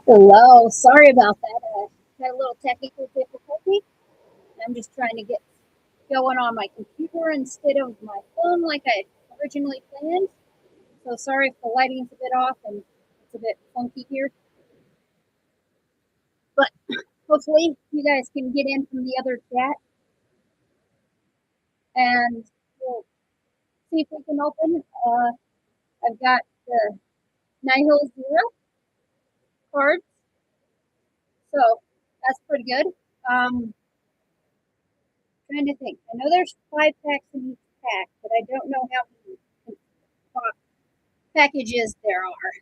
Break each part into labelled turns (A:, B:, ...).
A: Hello, sorry about that. Had a little technical difficulty. I'm just trying to get going on my computer instead of my phone like I originally planned. So sorry if the lighting's a bit off and it's a bit funky here. But hopefully you guys can get in from the other chat and we'll see if we can open. I've got the Nihil 0 cards, so that's pretty good. Trying to think. I know there's 5 packs in each pack, but I don't know how many packages there are.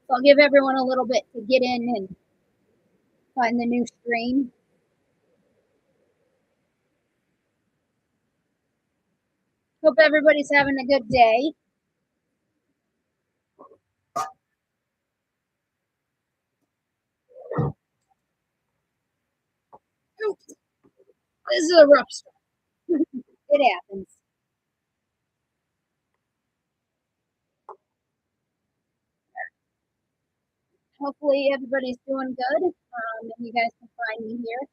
A: So I'll give everyone a little bit to get in and find the new stream. Hope everybody's having a good day. This is a rough start. It happens. Hopefully everybody's doing good, and you guys can find me here.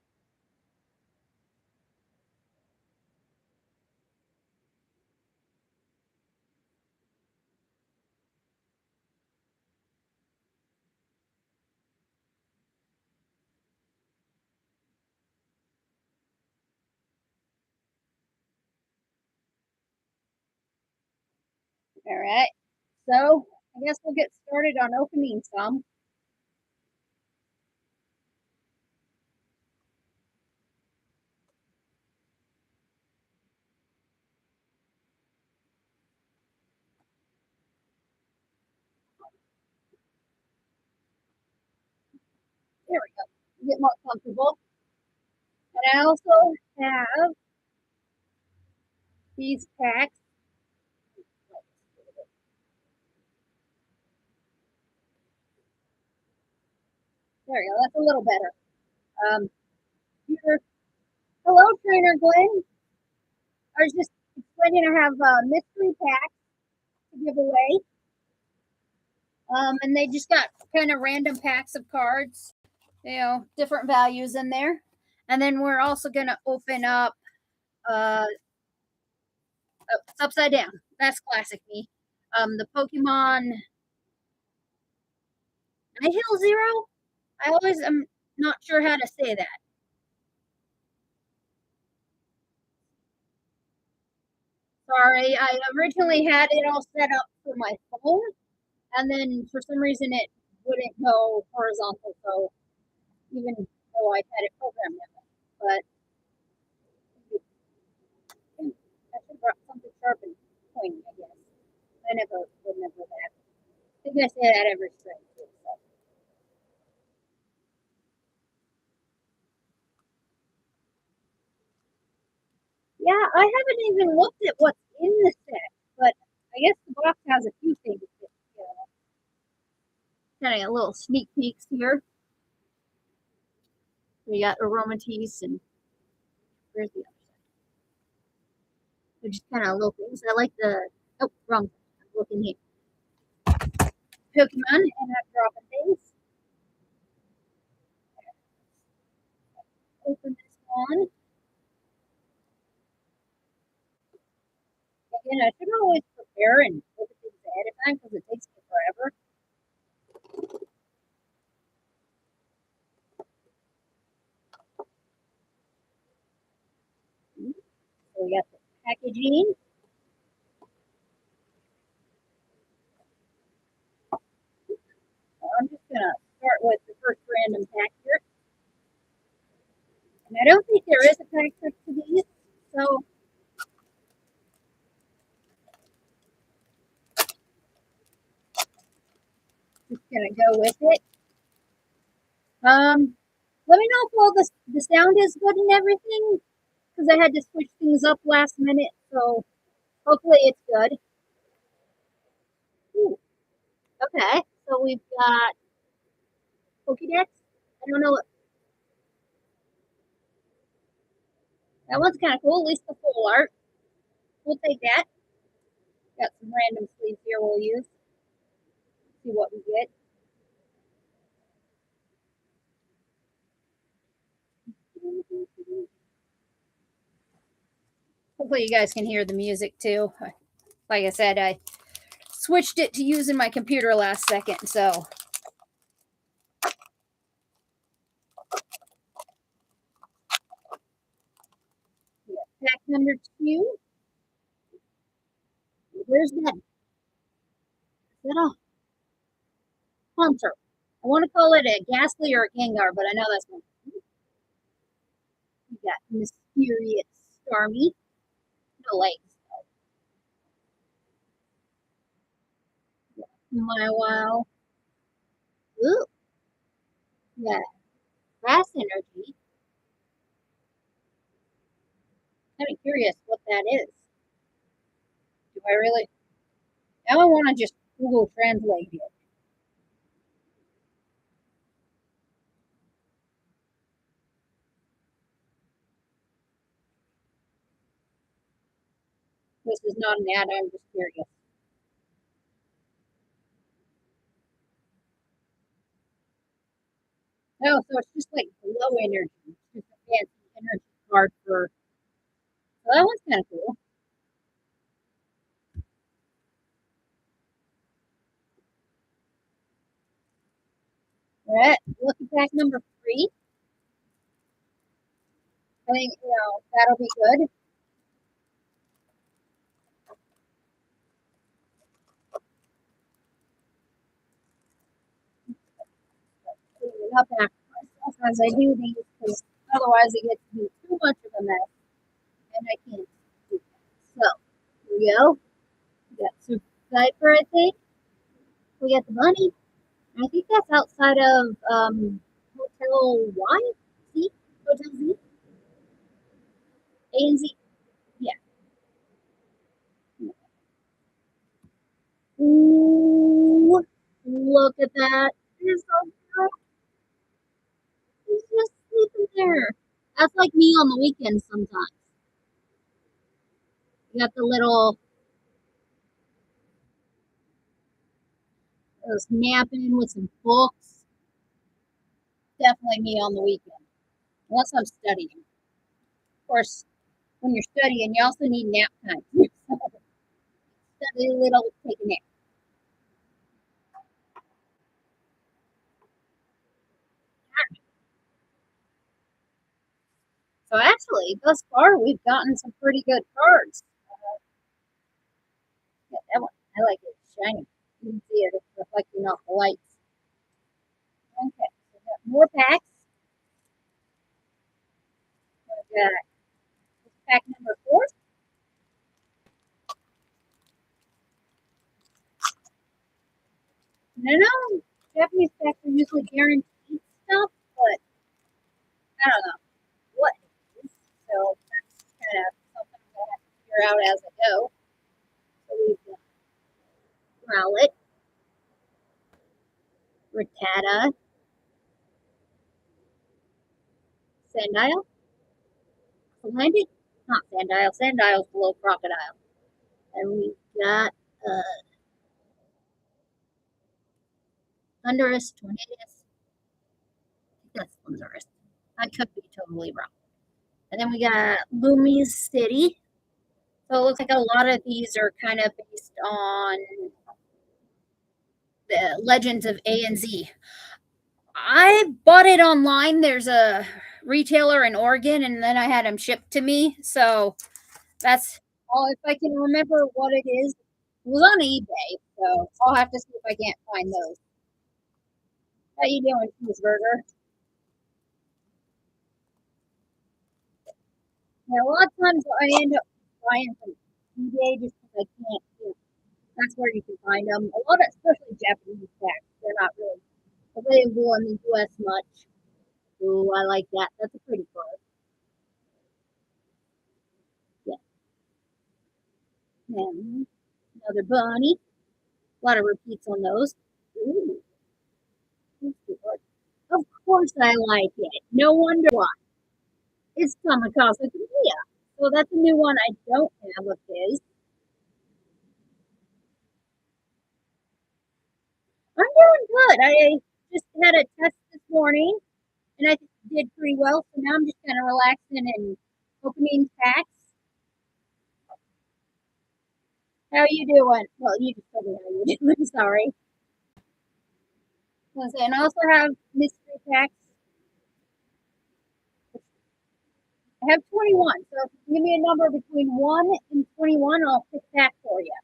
A: All right. So I guess we'll get started on opening some. There we go. Get more comfortable. And I also have these packs. There we go. That's a little better. Here. Hello, Trainer Glenn. I was just explaining I have mystery packs to give away. And they just got kind of random packs of cards, different values in there. And then we're also going to open up it's upside down. That's classic me. The Pokemon Nihil 0. I always am not sure how to say that. Sorry, I originally had it all set up for my phone, and then for some reason it wouldn't go horizontal. So even though I had it programmed that way, but I should have brought something sharp and pointy, I guess. I never remember that. I think I say that every stream too. So. Yeah, I haven't even looked at what's in the set, but I guess the box has a few things. Kind of a little sneak peeks here. We got Aromatisse and where's the other side? They're just kind of little things. I like the wrong. I'm looking here. Pokemon and I'm dropping things. Open this one. Again, I should always prepare and look at things ahead of time because it takes me forever. So we got the packaging. I'm just going to start with the first random pack here. And I don't think there is a pack trick to these, so just going to go with it. Let me know if all the sound is good and everything, because I had to switch things up last minute, so hopefully it's good. Ooh. Okay, so we've got Pokédex. I don't know what. That one's kind of cool, at least the full art. We'll take that. Got some random sleeves here we'll use. See what we get. Hopefully you guys can hear the music too. Like I said, I switched it to using my computer last second, so. Pack number 2. Where's that? Is that a hunter? I want to call it a Ghastly or a Gengar, but I know that's one. We got Mysterious Starmie. No legs. My wow. Ooh. Yeah. Grass energy. I'm curious what that is. Do I really? Now I want to just Google translate it. This is not an ad. I'm just curious. Oh, so it's just like low energy. It's just a fancy energy card for. So that one's kind of cool. All right, lucky pack number 3. I think that'll be good. Clean up after myself as I do these, because otherwise it gets to be too much of a mess, and I can't do that. So here we go. We got Super Viper, I think. We got the bunny. I think that's outside of Hotel Y? Z? Hotel Z? A and Z? Yeah. Ooh, look at that. It's so good. He's just sleeping there. That's like me on the weekends sometimes. You got the little napping with some books. Definitely me on the weekend, unless I'm studying. Of course, when you're studying, you also need nap time. Study a little, take a nap. So actually, thus far, we've gotten some pretty good cards. Yeah, that one, I like it. It's shiny. You can see it. It's reflecting off the lights. Okay, so we got more packs. We got pack number 4. No, no, Japanese packs are usually guaranteed stuff, but I don't know what it is. So that's kind of something I'm going to have to figure out as I go. So we've got Rowlet, Rattata, Sandile, Atlantic, not Sandile. Sandile's below Crocodile. And we've got Thunderous, Tornadus. I think that's Thunderous. I could be totally wrong. And then we got Lumi's City. So it looks like a lot of these are kind of based on the legends of A and Z. I bought it online. There's a retailer in Oregon, and then I had them shipped to me. So that's all. If I can remember what it is, it was on eBay. So I'll have to see if I can't find those. How you doing, cheeseburger? Yeah, a lot of times I end up buying from eBay just because I can't. That's where you can find them. A lot of, especially Japanese packs, they're not really available in the U.S. much. Ooh, I like that. That's a pretty card. Yeah. And another bunny. A lot of repeats on those. Ooh, of course I like it. No wonder why. It's Kamikaze Korea. So that's a new one I don't have of his. I'm doing good. I just had a test this morning, and I did pretty well, so now I'm just kind of relaxing and opening packs. How are you doing? Well, you just told me how you doing. Sorry. And I also have mystery packs. I have 21. So if you give me a number between 1 and 21, I'll pick that for you.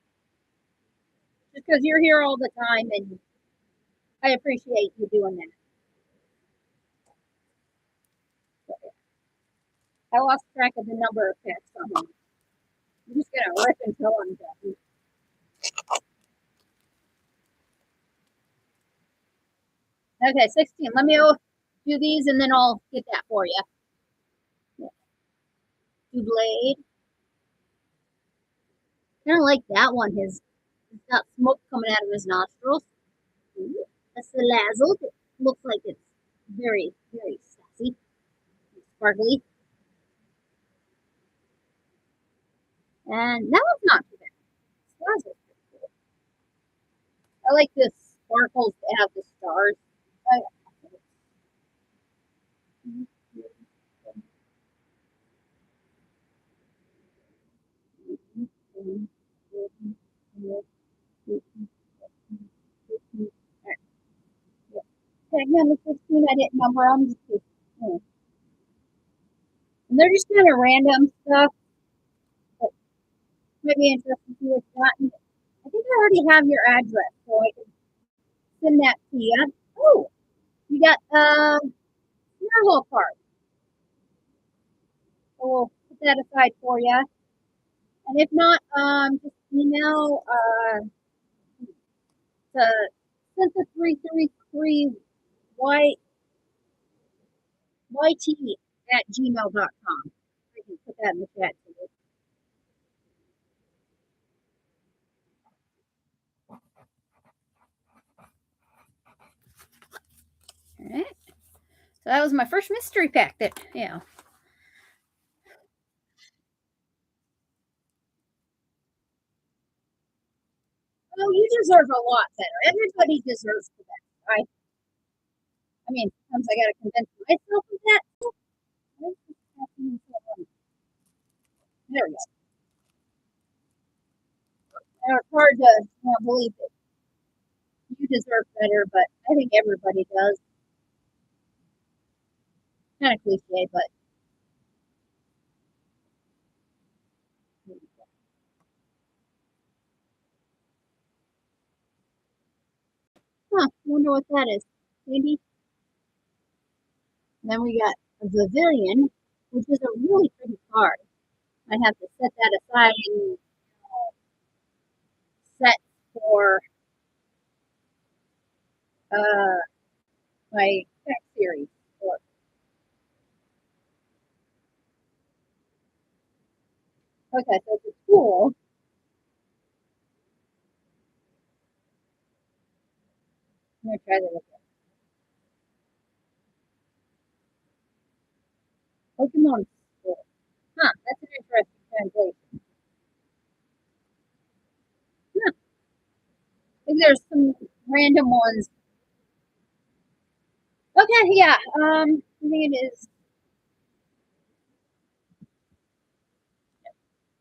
A: Just because you're here all the time, and I appreciate you doing that. I lost track of the number of packs somehow. I'm just going to rip until I'm done. Okay, 16. Let me do these, and then I'll get that for you. Do Blade. Kind of like that one. He's got smoke coming out of his nostrils. A Salazzle. It looks like it's very, very sassy. Sparkly. And that one's not too bad. Salazzle's pretty cool. I like the sparkles that have the stars. Tag number 15, I didn't number them. Just, and they're just kind of random stuff. But maybe interesting to what's gotten. I think I already have your address, so I can send that to you. Oh, you got Nihil card. So we'll put that aside for you. And if not, just email to Cynthia333 yt@gmail.com. I can put that in the chat too. All right. So that was my first mystery pack that, Oh, you deserve a lot better. Everybody deserves the best, right? I mean, sometimes I got to convince myself of that. There we go. It's hard to believe it. You deserve better, but I think everybody does. Kind of cliche, but wonder what that is. Maybe. And then we got a Pavilion, which is a really pretty card. I have to set that aside and set for my tech series. Okay, so it's a tool. I'm gonna try this. Pokémon school. Huh, that's an interesting translation. Huh. I think there's some random ones. Okay, yeah. I think it is.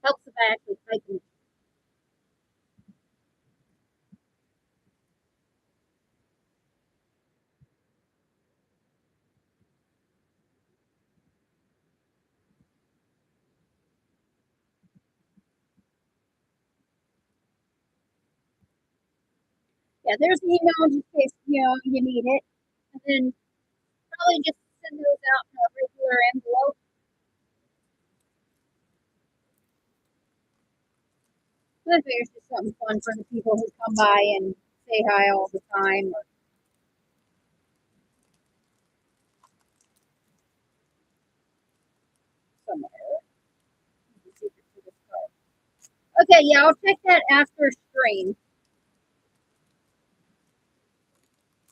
A: Helps if I actually type it. Yeah, there's the email just in case you need it, and then probably just send those out in a regular envelope. I think it's just something fun for the people who come by and say hi all the time. Or somewhere. Okay, yeah, I'll check that after stream.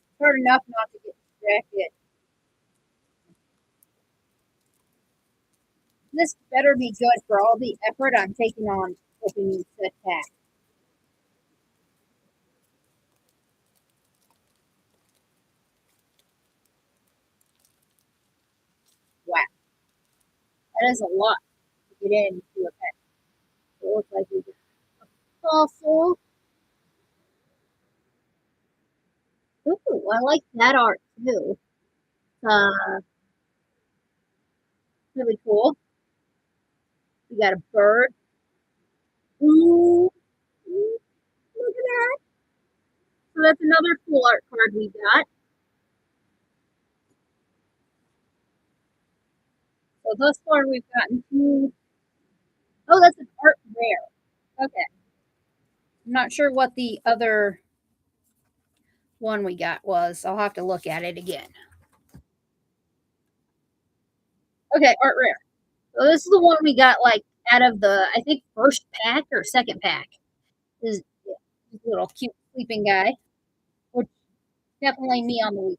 A: It's hard enough not to get distracted. This better be good for all the effort I'm taking on opening set pack. That is a lot to get into a pet. It looks like we got a fossil. Ooh, I like that art too. Really cool. We got a bird. Ooh, look at that. So that's another cool art card we got. So thus far we've gotten two. Oh, that's an art rare. Okay. I'm not sure what the other one we got was. I'll have to look at it again. Okay, art rare. So this is the one we got like out of the I think first pack or second pack. This little cute sleeping guy, which definitely me on the weekend.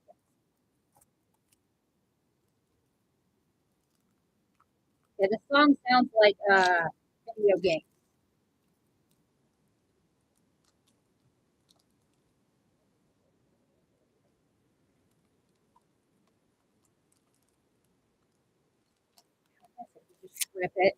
A: Yeah, the song sounds like a video game. Just rip it.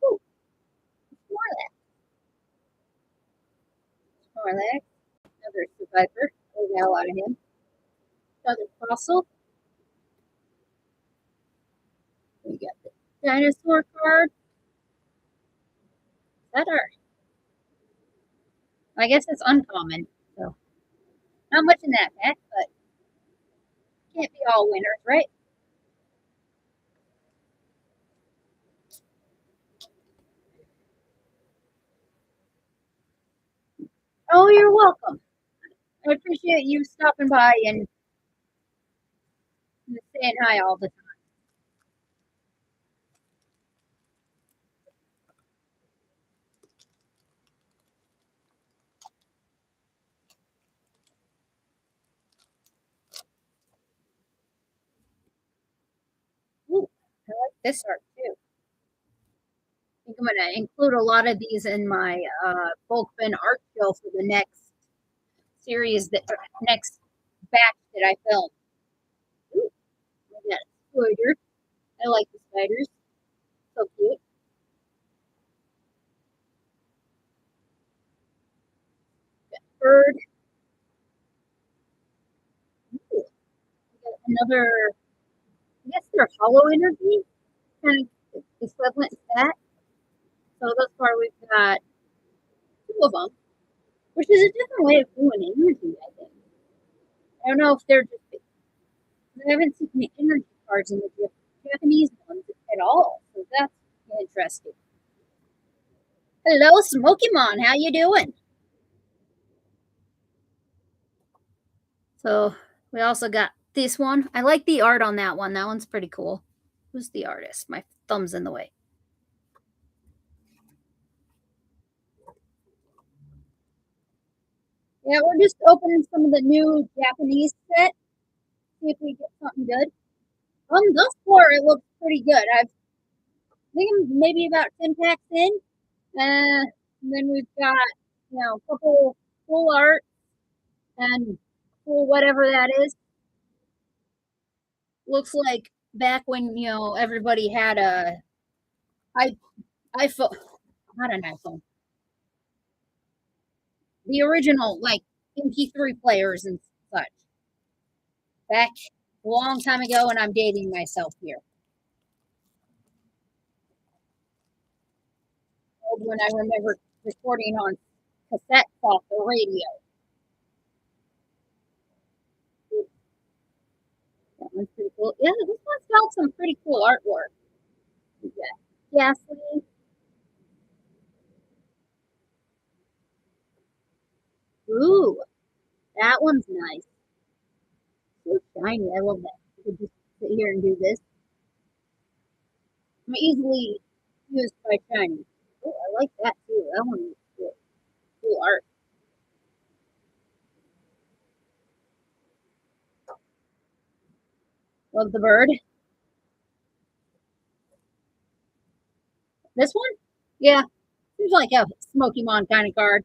A: Ooh, Snorlax. Snorlax. Another survivor. We got a lot of him. Another fossil. We got the dinosaur card. That art. I guess it's uncommon. So not much in that pack, but can't be all winners, right? Oh, you're welcome. I appreciate you stopping by and saying hi all the time. Ooh, I like this art too. I think I'm going to include a lot of these in my bulk bin art show for the next series, that next batch that I film. Ooh, I got a spider. I like the spiders. So cute. Bird. Ooh, I got another, I guess they're hollow energy, kind of equivalent to that. So thus far we've got two of them, which is a different way of doing energy, I think. I don't know if they're just, I haven't seen the energy cards in the Japanese ones at all. So that's interesting. Hello, Smokymon. How you doing? So we also got this one. I like the art on that one. That one's pretty cool. Who's the artist? My thumb's in the way. Yeah, we're just opening some of the new Japanese set. See if we get something good. Thus far it looks pretty good. I think I'm maybe about 10 packs in. And then we've got, a couple full art and full whatever that is. Looks like back when, everybody had a I iPhone, not an iPhone, the original like MP3 players and such. Back a long time ago, and I'm dating myself here. When I remember recording on cassette off the radio. That one's pretty cool. Yeah, this one's got some pretty cool artwork. Yeah, gasoline. Ooh, that one's nice. So shiny. I love that. You could just sit here and do this. I'm easily used by shiny. Oh, I like that too. That one is cool. Cool art. Love the bird. This one? Yeah, Seems like a Smokymon kind of card.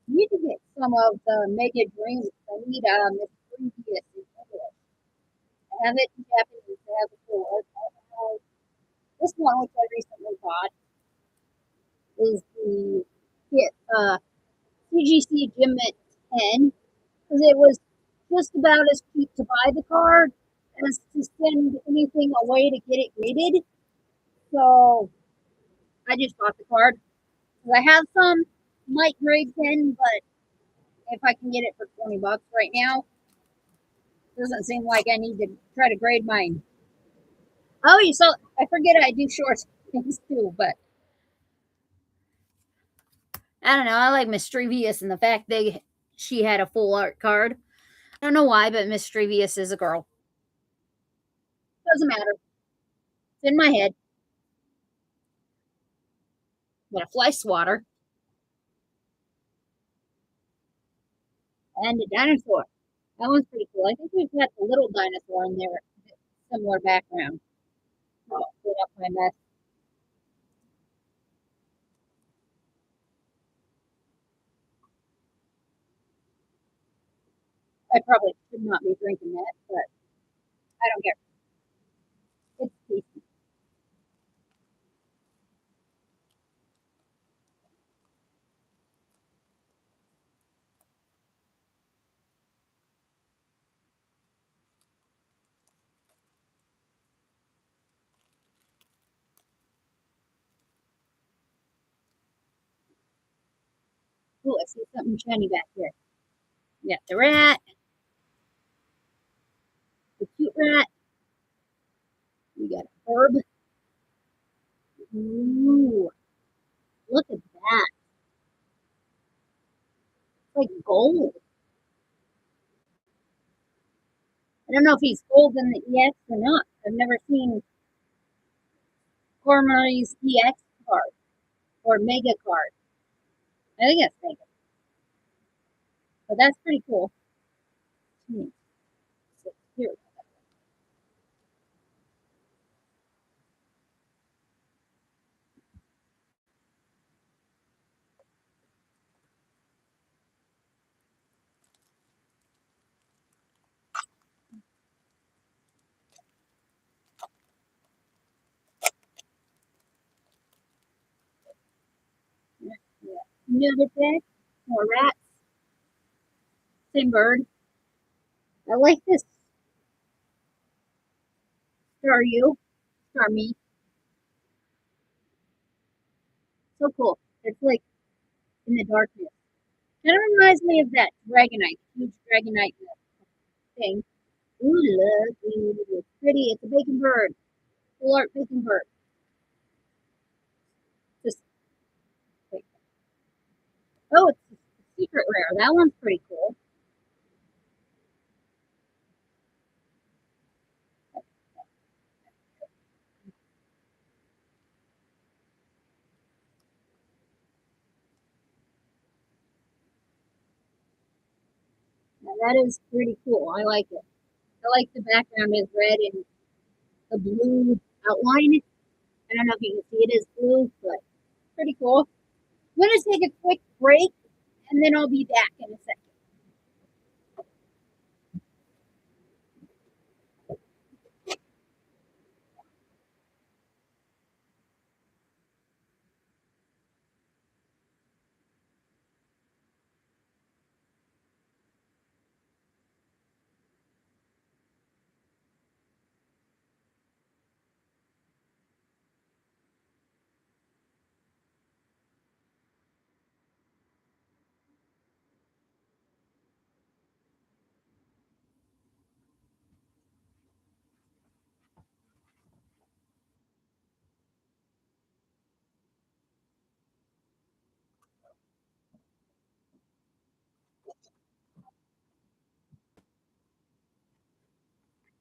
A: I need to get some of the Mega Dreams. I need this previous in English. I have it in Japanese. I have it for this one, which I recently bought, is the kit, CGC Gym at 10, because it was just about as cheap to buy the card as to send anything away to get it graded. So I just bought the card. I have some, might grade 10, but if I can get it for $20 right now, doesn't seem like I need to try to grade mine. Oh, you saw, I forget I do short things too, but I don't know. I like Mischievous and the fact that she had a full art card. I don't know why, but Mischievous is a girl. Doesn't matter. It's in my head. Got a fly swatter and a dinosaur. That one's pretty cool. I think we've got the little dinosaur in there, similar background. Oh, put up my mess. I probably should not be drinking that, but I don't care. It's tasty. Oh, I see something shiny back here. We got the rat, the cute rat. We got a herb. Ooh, look at that. It's like gold. I don't know if he's gold in the EX or not. I've never seen Cormor's EX card or Mega card. I think it's Mega, but that's pretty cool. Hmm. So here, yeah. Another bed, more rats, same bird. I like this star you, star me. So cool. It's like in the darkness. Kind of reminds me of that Dragonite, huge Dragonite thing. Ooh, look, it's pretty. It's a bacon bird, full art bacon bird. Just like, oh, it's a secret rare. That one's pretty cool. Now, that is pretty cool. I like it. I like the background is red and the blue outline. I don't know if you can see it is blue, but pretty cool. I'm gonna take a quick break and then I'll be back in a second.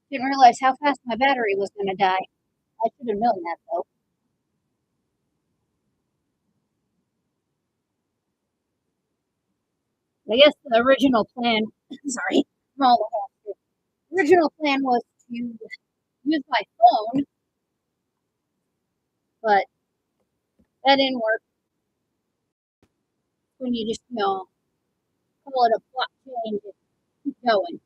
A: Didn't realize how fast my battery was gonna die. I should have known that though. I guess the original plan, sorry, from all the original plan was to use my phone, but that didn't work. When you just, call it a plot change and keep going.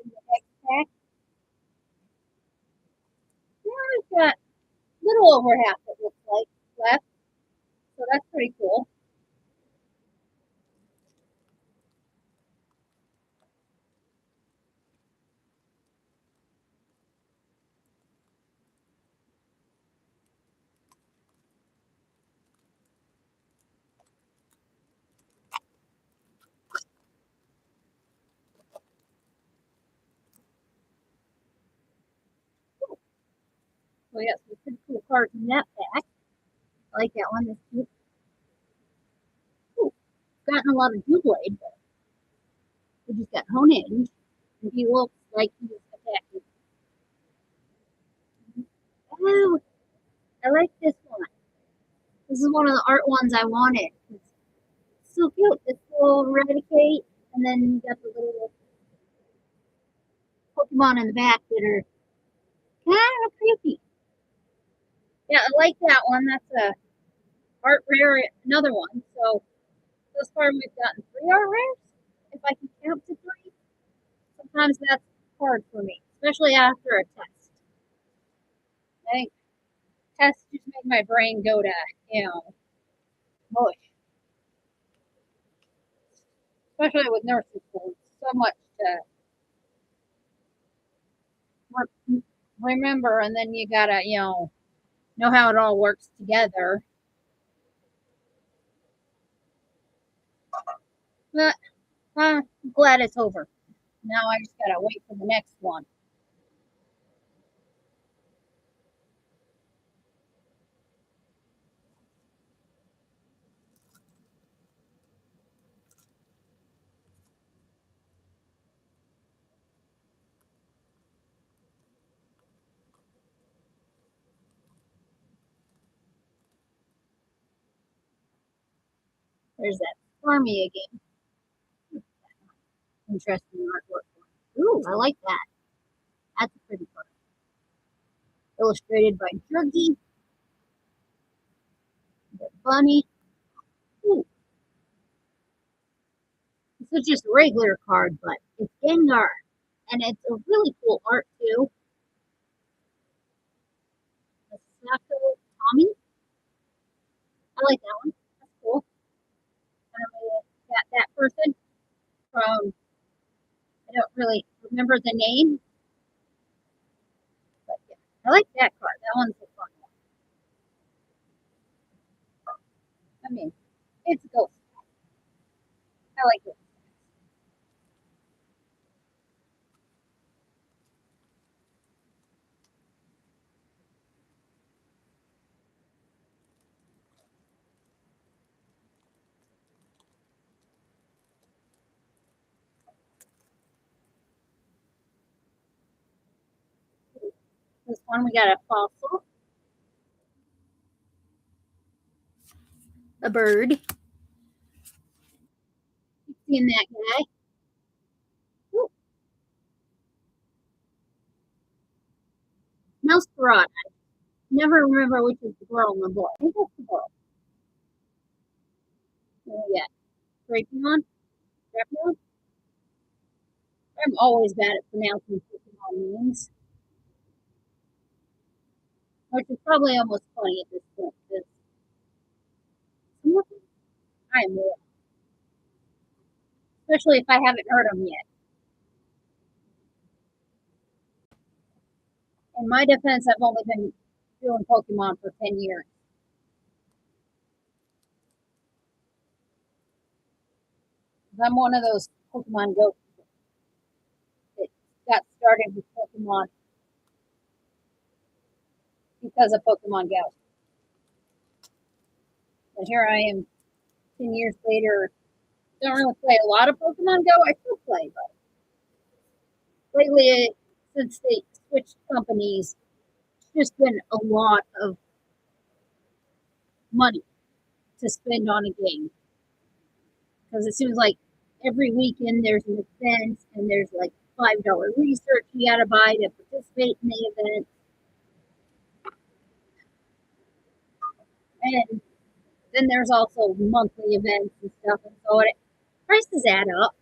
A: In the next pack, we've got a little over half, it looks like, left. So that's pretty cool. So we got some pretty cool cards in that pack. I like that one. That's cute. Ooh, gotten a lot of Doublade, but we just got Honedge. And he looks like he's attacking. Oh, I like this one. This is one of the art ones I wanted. It's so cute. This little Eradicate, and then you got the little Pokemon in the back that are kind of creepy. Yeah, I like that one. That's a art rare, another one. So thus far we've gotten 3 art rares. If I can count to 3, sometimes that's hard for me, especially after a test. I think tests just make my brain go to, mush. Especially with nursing school, so much to remember, and then you gotta, know how it all works together. But I'm glad it's over. Now I just gotta wait for the next one. There's that Farmy again. Interesting artwork. Ooh, I like that. That's a pretty card. Illustrated by Jerky. The bunny. Ooh. This is just a regular card, but it's Gengar. And it's a really cool art, too. The Sako Tommy. I like that one. That's cool. I don't really got that person from, I don't really remember the name. But yeah, I like that card. That one's a fun one. I mean, it's a ghost. I like it. This one we got a fossil, a bird. Seeing that guy. Ooh, Mouse Parrot. I never remember which is the girl and the boy. I think that's the girl. Oh yeah, Drapion. Drapion. I'm always bad at pronouncing Pokemon names, which is probably almost funny at this point because I am real, especially if I haven't heard them yet. In my defense, I've only been doing Pokemon for 10 years. I'm one of those Pokemon Go people that got started with Pokemon because of Pokemon Go. But here I am 10 years later. Don't really play a lot of Pokemon Go. I still play, but lately, since they switched companies, it's just been a lot of money. to spend on a game. Because it seems like every weekend there's an event and there's like $5 research you gotta buy to participate in the event. And then there's also monthly events and stuff. And so prices add up.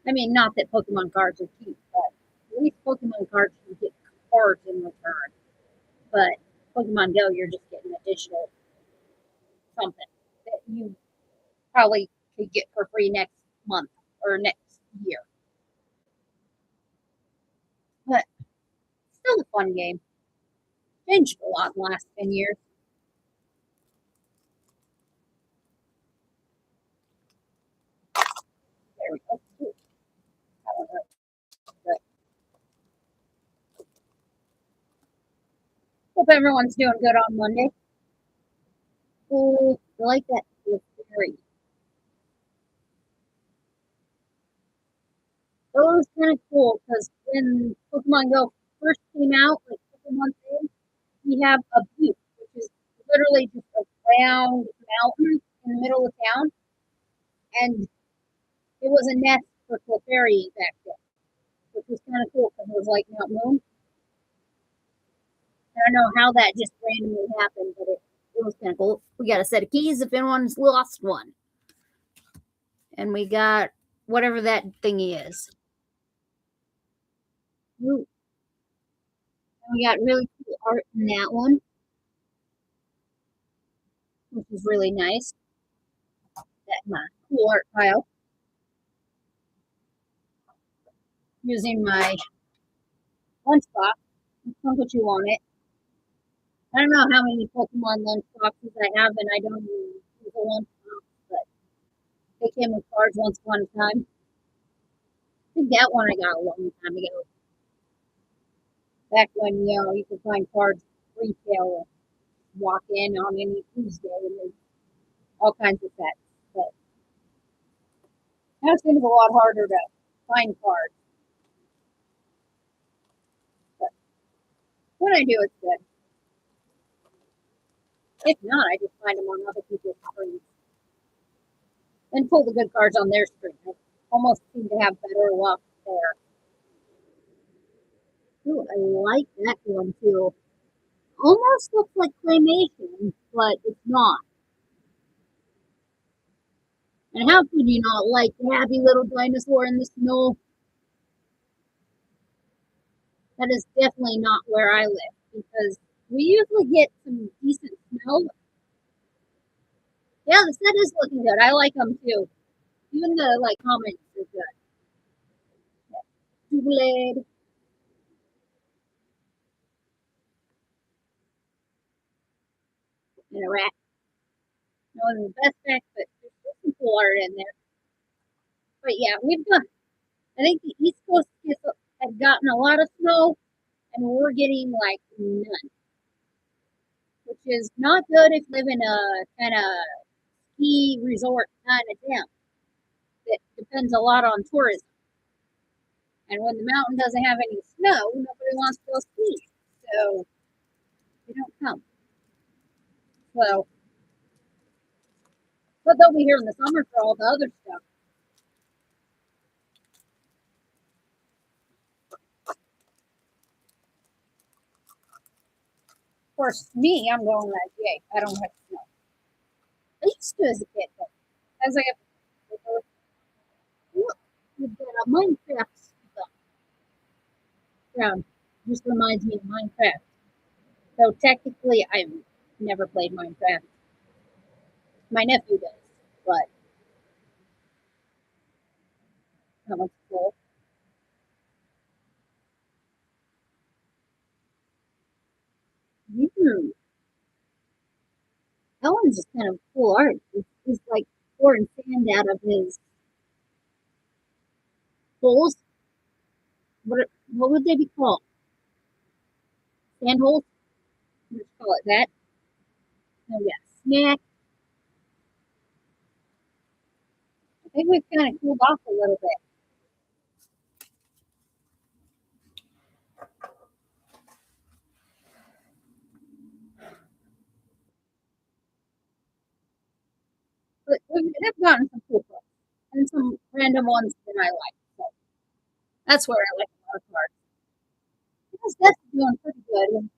A: I mean, not that Pokemon cards are cheap, but at least Pokemon cards you get cards in return. But Pokemon Go, you're just getting additional something that you probably could get for free next month or next year. But still a fun game. Changed a lot in the last 10 years. There we go. Ooh, that one hurt. But hope everyone's doing good on Monday. Oh, I like that. Very. It was kind of cool because when Pokemon Go first came out, like a couple months in, we have a butte, which is literally just a round mountain in the middle of town. And it was a nest for Clefairy back then, which was kind of cool because it was like Mount Moon. I don't know how that just randomly happened, but it was kind of cool. We got a set of keys if anyone's lost one. And we got whatever that thingy is. Ooh. And we got really cool art in that one, which is really nice. That my cool art pile. Using my lunchbox. Don't put you on it. I don't know how many Pokemon lunchboxes I have, and I don't even use a lunchbox, but they came with cards once upon a time. I think that one I got a long time ago. Back when, you could find cards retail, walk in on any Tuesday, and there's all kinds of sets. But now it seems a lot harder to find cards. But when I do, it's good. If not, I just find them on other people's screens and pull the good cards on their screen. I almost seem to have better luck there. Ooh, I like that one too. Almost looks like claymation, but it's not. And how could you not like the happy little dinosaur in the snow? That is definitely not where I live because we usually get some decent snow. Yeah, the set is looking good. I like them too. Even the comments are good. Blade and a rat. No one the best back, but there's some cool art in there. But yeah, we've got. I think the East Coast has gotten a lot of snow, and we're getting like none, which is not good if you live in a kind of ski resort kind of town. That depends a lot on tourism. And when the mountain doesn't have any snow, nobody wants to go ski. So they don't come. So, but they'll be here in the summer for all the other stuff. Of course, me, I'm going like, yay, I don't have snow. I used to as a kid, but as I get older, look, we've got a Minecraft stuff around. Just reminds me of Minecraft. So technically, I've never played Minecraft. My nephew does, but that one's cool. Mm, that one's just kind of cool art. It's like pouring sand out of his holes. What would they be called? Sand holes? Let's call it that. Oh yeah, snack. I think we've kind of cooled off a little bit. But they've gotten some cool cards and some random ones that I like. So that's where I like a lot of cards. Because that's doing pretty good and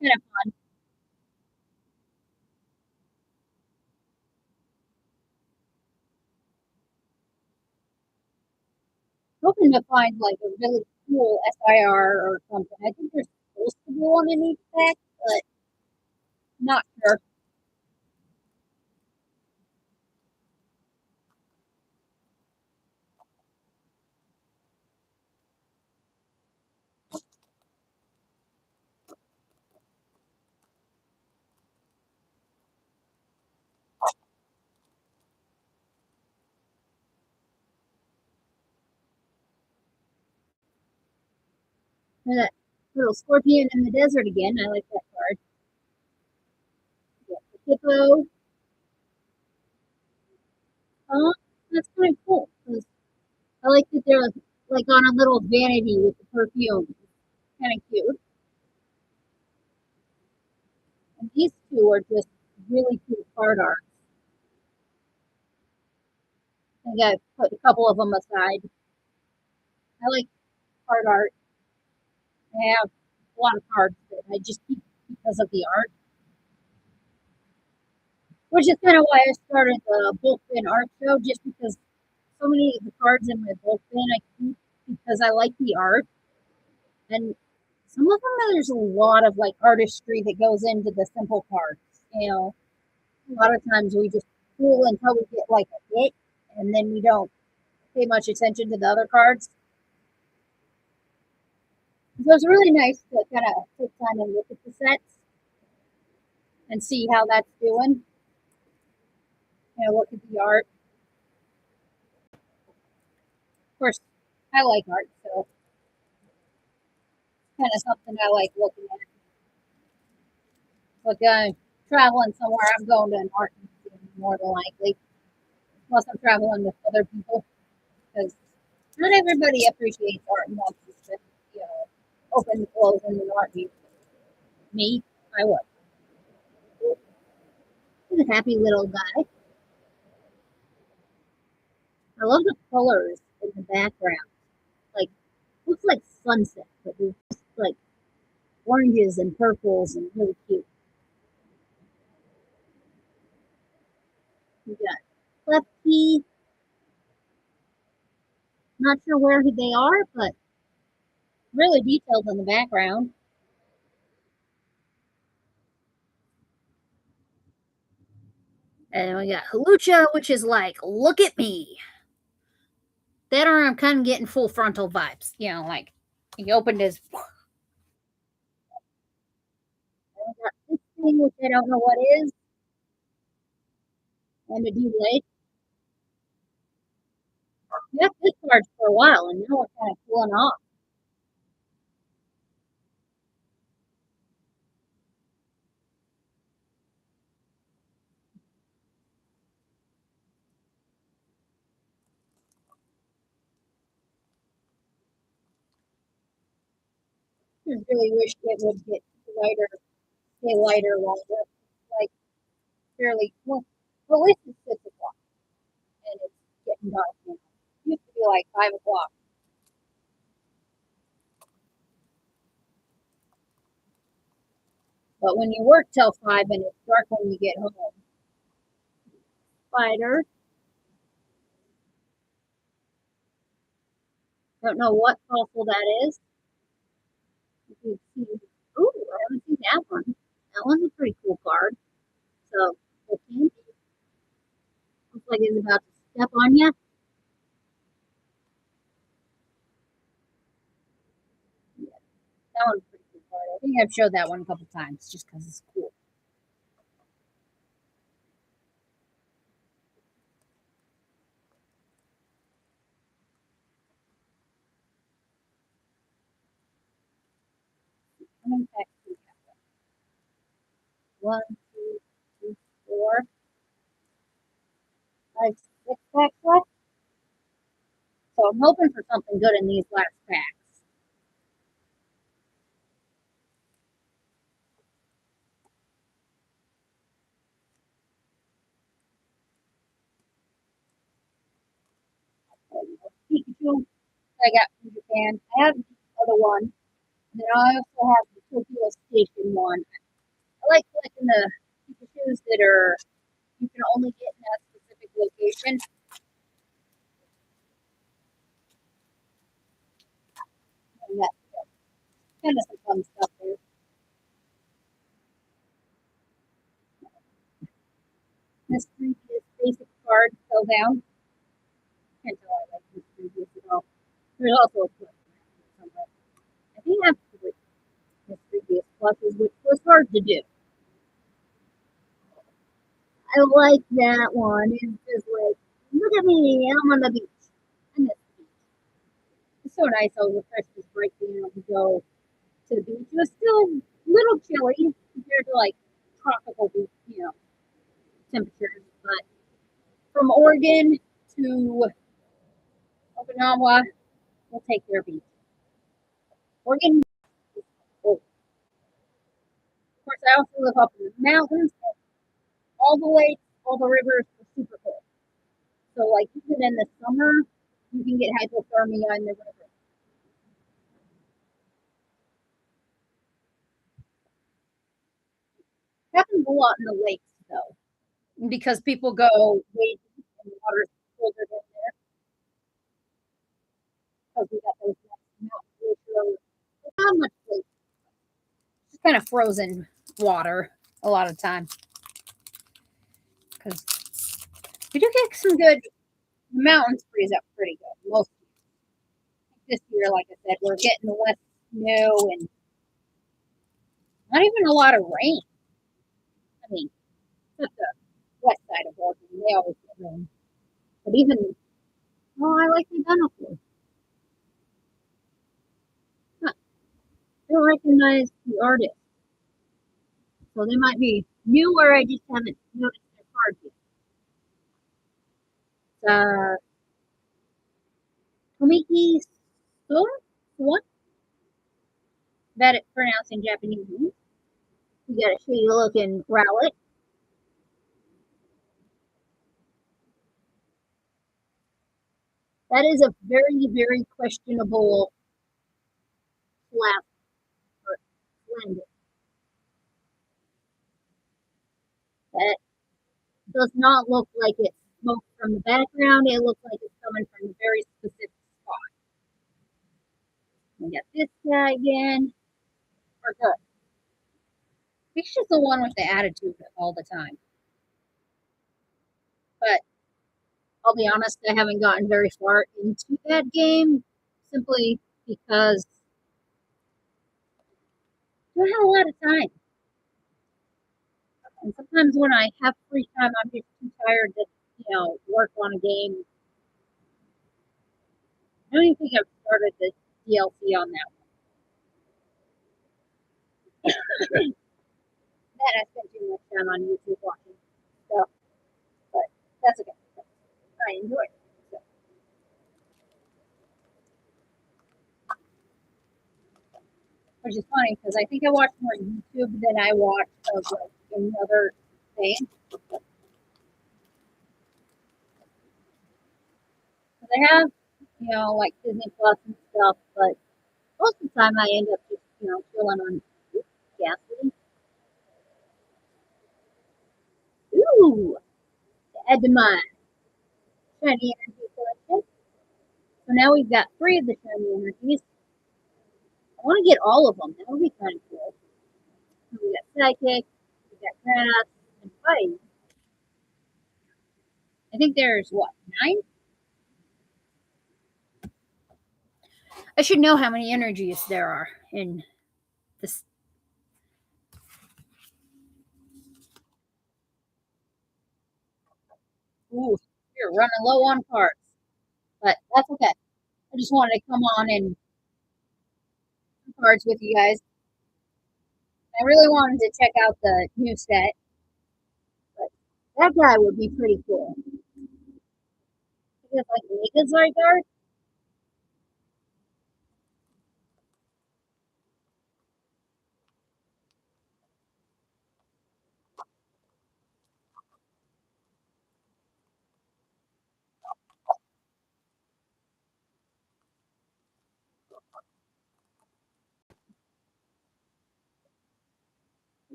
A: kind of fun. Hoping to find like a really cool SIR or something. I think there's supposed to be one in each pack, but not sure. And that little scorpion in the desert again. I like that card. Yeah, the hippo. That's kind of cool. 'Cause I like that they're like on a little vanity with the perfume. Kind of cute. And these two are just really cool card art. I think I put a couple of them aside. I like card art. I have a lot of cards that I just keep because of the art, which is kind of why I started the bulk bin art show, just because so many of the cards in my bulk bin I keep because I like the art. And some of them, there's a lot of like artistry that goes into the simple cards. You know, a lot of times we just pull until we get like a hit, and then we don't pay much attention to the other cards. So it's really nice to kind of take time and look at the sets and see how that's doing. You know, look at the art. Of course, I like art, so kind of something I like looking at. Like traveling somewhere, I'm going to an art museum more than likely, unless I'm traveling with other people, because not everybody appreciates art and wants to, you know, open close in an art museum. Me, I would. He's a happy little guy. I love the colors in the background. Like, looks like sunset, but it's just like oranges and purples and really cute. We got Lefty. Not sure where they are, but really detailed in the background. And we got Halucha, which is like, look at me. That or I'm kind of getting full frontal vibes. You know, like he opened his. And we got this thing, which I don't know what is, and a delay. We got this card for a while, and now we're kind of cooling off. Just really wish it would get lighter, stay lighter longer. Like fairly well, at least it's 6 o'clock, and it's getting dark now. It used to be like 5 o'clock. But when you work till 5 and it's dark when you get home, spider. Don't know what fossil that is. Ooh, I haven't seen that one. That one's a pretty cool card. So, okay. Looks like it's about to step on you. Yeah, that one's a pretty cool card. I think I've showed that one a couple times just because it's cool. How many packs do we have? 1, 2, 3, 4, 5, 6 packs left. So I'm hoping for something good in these last packs. Pikachu I got from Japan. I have the other one, and then I also have the Tokyo Station one. I like collecting the Pikachus that are you can only get in that specific location. And that's kind of some fun stuff there. This previous basic card fell down. Can't tell I like this previous at all. There's also a plus somewhere. I think I have three this previous pluses, which was hard to do. I like that one. It's just like, look at me, I'm on the beach. And it's so nice how refreshed this break being able to go to the beach. It was still a little chilly compared to like tropical beach, temperatures. But from Oregon to Okinawa, we'll take their beach. Oregon is cold. Of course, I also live up in the mountains. All the lakes, all the rivers are super cold. So, like, even in the summer, you can get hypothermia in the river. It happens a lot in the lakes, though, because people go way deep and the water's colder than there because we got those mountains which are not much lake, just kind of frozen water a lot of time because we do get some good mountains freeze up pretty good most this year. Like I said, we're getting less snow and not even a lot of rain. I mean, it's the west side of Oregon, they always get rain. But even, oh, I like the dinosaurs. Huh. I don't recognize the artist, so they might be new or I just haven't noticed their cards yet. Tomiki Store, what? That it's pronounced in Japanese. We got a shady looking Rowlet. That is a very, very questionable slap or blend. That does not look like it's smoke from the background. It looks like it's coming from a very specific spot. We got this guy again. Or her. He's just the one with the attitude all the time. But I'll be honest, I haven't gotten very far into that game simply because I don't have a lot of time. And sometimes when I have free time, I'm just too tired to, work on a game. I don't even think I've started the DLC on that one. That I spent too much time on YouTube watching stuff, but that's okay. I enjoy it. So, which is funny because I think I watch more YouTube than I watch of like any other thing. Because I have, like Disney Plus and stuff, but most of the time I end up just, chilling on gasoline. Ooh, add to my shiny energy collection. So now we've got three of the shiny energies. I want to get all of them. That would be kind of cool. So we got psychic, we got grass, and fighting. I think there's what, 9? I should know how many energies there are in this. Ooh, you're running low on cards, but that's okay. I just wanted to come on and cards with you guys. I really wanted to check out the new set, but that guy would be pretty cool. It's like Megazord card.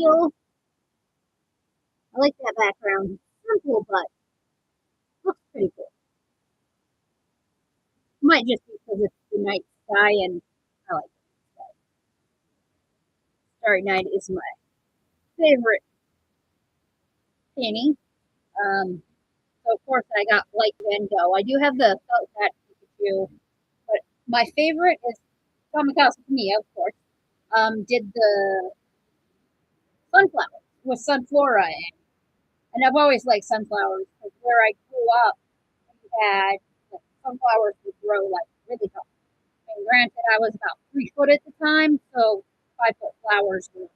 A: Nihil. I like that background. Simple, but looks pretty cool. Might just be because it's the night sky and I like it. Starry Night is my favorite painting. So of course I got Light Van Gogh. I do have the felt hat Pikachu, but my favorite is Kamikaze Mia, of course. Did the sunflowers with Sunflora in. And I've always liked sunflowers because where I grew up, we had sunflowers would grow like really tall. And granted, I was about 3 foot at the time, so 5 foot flowers were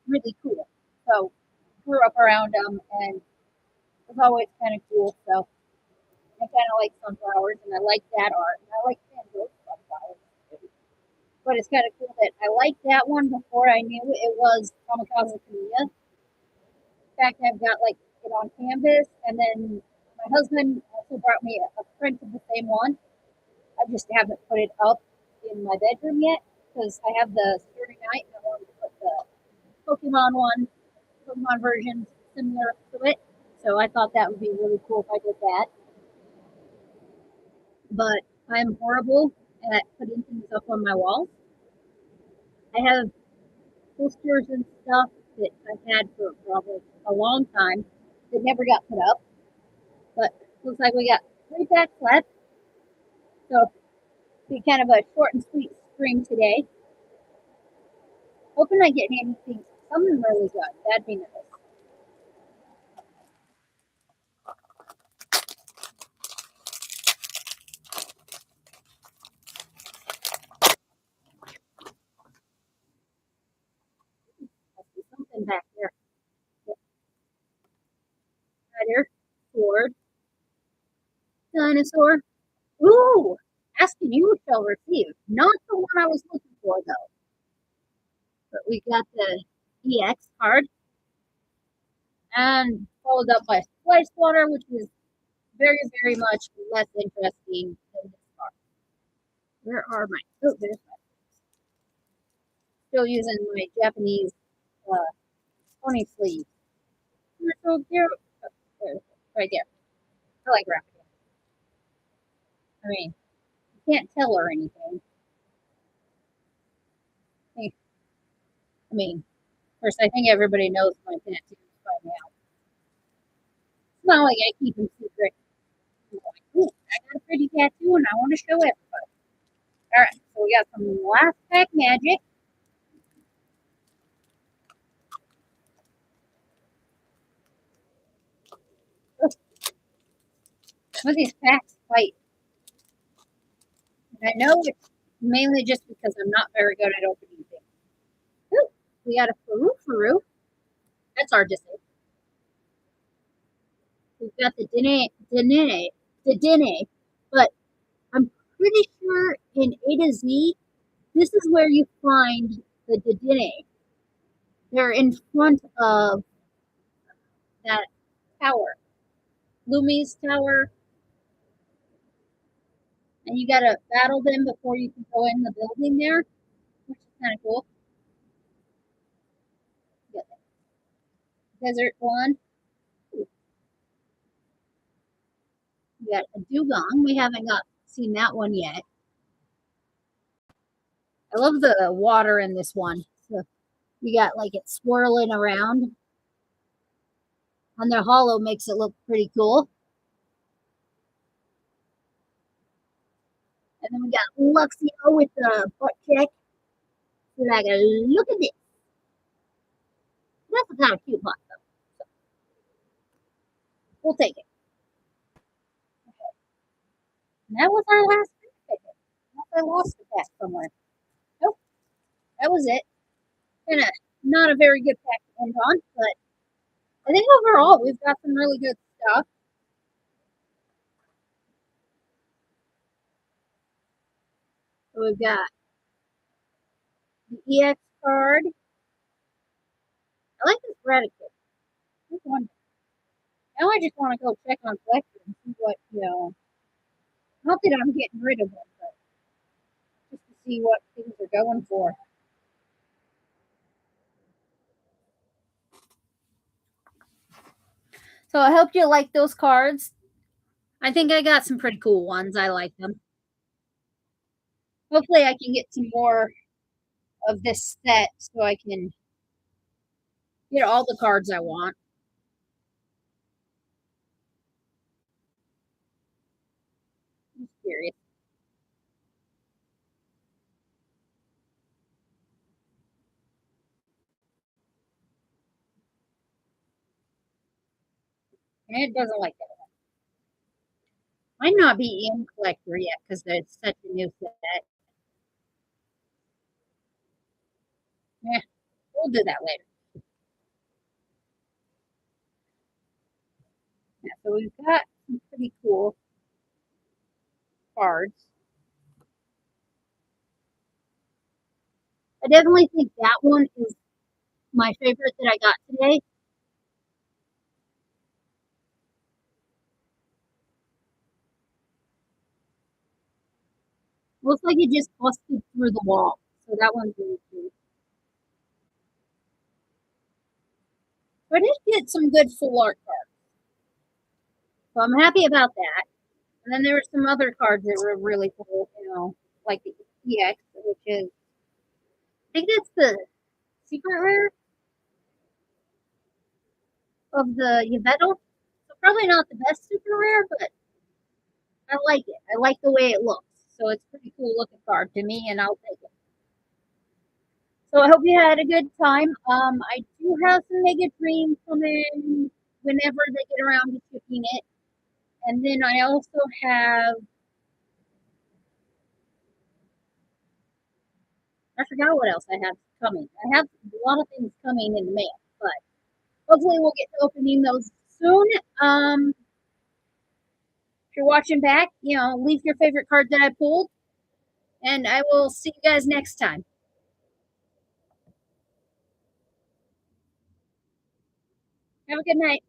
A: really cool. So grew up around them and it was always kind of cool. So I kind of like sunflowers and I like that art. And I like Van Gogh sunflowers too. But it's kind of cool that I liked that one before I knew it was Kamikaze Kamiya. In fact, I've got like it on canvas, and then my husband also brought me a print of the same one. I just haven't put it up in my bedroom yet because I have the Starry Night and I wanted to put the Pokemon version similar to it. So I thought that would be really cool if I did that. But I'm horrible at putting things up on my walls. I have posters and stuff that I've had for probably a long time that never got put up. But looks like we got 3 packs left. So it'll be kind of a short and sweet stream today. Hoping I get anything, something really good. That'd be nice. I see something back there. Spider, sword, dinosaur. Ooh, asking you shall receive. Not the one I was looking for though. But we got the EX card and followed up by Splice Water, which is very, very much less interesting than this card. Where are my? Oh, there's my. Still using my Japanese uh, pony sleeve. So here, oh, right there. I like wrapping. I mean, you can't tell or anything. I mean, of course, I think everybody knows my tattoos by now. It's not like I keep them secret. I'm like, ooh, I got a pretty tattoo and I want to show everybody. All right, so we got some last pack magic. Some of these packs fight. And I know it's mainly just because I'm not very good at opening things. Ooh, we got a Furu. That's hard to say. We've got the Dene, but I'm pretty sure in A to Z, this is where you find the Dene. They're in front of that tower, Lumi's tower, and you gotta battle them before you can go in the building there, which is kind of cool. You got the desert one. Ooh, you got a dugong. We haven't seen that one yet. I love the water in this one. So you got like it swirling around, and the hollow makes it look pretty cool. And then we got Luxio with the butt check. So I go, look at this. That's a kind of cute pot, though. So we'll take it. Okay. And that was our last ticket. I lost the pack somewhere. Nope, that was it. Kind of not a very good pack to end on, but I think overall we've got some really good stuff. So we've got the EX card. I like this Raticate. This one. Now I just want to go check on collector and see what, not that I'm getting rid of them, but just to see what things are going for. So I hope you like those cards. I think I got some pretty cool ones. I like them. Hopefully I can get some more of this set so I can get all the cards I want. I'm curious. And it doesn't like that. Might not be in collector yet because it's such a new set. Yeah, we'll do that later. Yeah, so we've got some pretty cool cards. I definitely think that one is my favorite that I got today. Looks like it just busted through the wall. So that one's really cool. But it did some good full art cards. So I'm happy about that. And then there were some other cards that were really cool, like the EX, which is, I think that's the secret rare of the Yveltal. So probably not the best super rare, but I like it. I like the way it looks. So it's a pretty cool looking card to me, and I'll take it. So I hope you had a good time. I do have some Mega Dream coming whenever they get around to shipping it. And then I also have, I forgot what else I have coming. I have a lot of things coming in the mail, but hopefully we'll get to opening those soon. If you're watching back, leave your favorite card that I pulled, and I will see you guys next time. Have a good night.